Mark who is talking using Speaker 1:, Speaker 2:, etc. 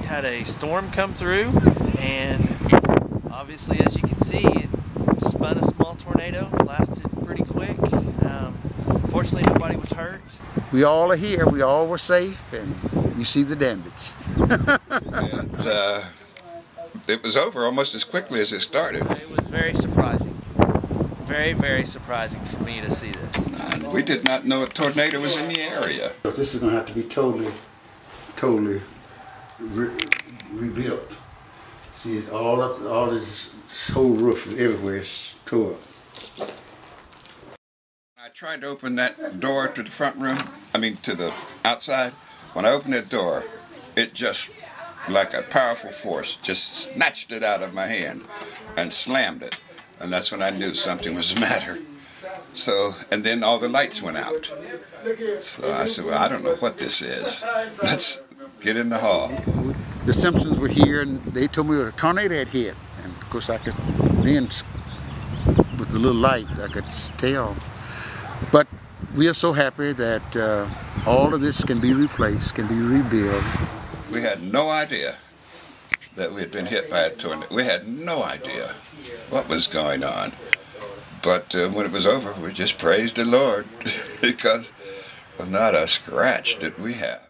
Speaker 1: had a storm come through, and obviously, as you can see, it spun a small tornado, lasted pretty quick. Fortunately, nobody was hurt.
Speaker 2: We all are here, we all were safe, and you see the damage.
Speaker 3: And, it was over almost as quickly as it started.
Speaker 1: It was very surprising. Very, very surprising for me to see this.
Speaker 3: And we did not know a tornado was in the area.
Speaker 2: This is going to have to be totally rebuilt. See, it's all this whole roof everywhere is tore up.
Speaker 3: I tried to open that door to the front room, to the outside. When I opened that door, it just, like a powerful force, just snatched it out of my hand and slammed it. And that's when I knew something was the matter. So, and then all the lights went out. So I said, well, I don't know what this is. Let's get in the hall.
Speaker 2: The Simpsons were here, and they told me a tornado had hit. And of course, I could then, with the little light, I could tell. But we are so happy that all of this can be replaced, can be rebuilt.
Speaker 3: We had no idea that we had been hit by a tornado. We had no idea what was going on. But when it was over, we just praised the Lord because well, not a scratch did we have.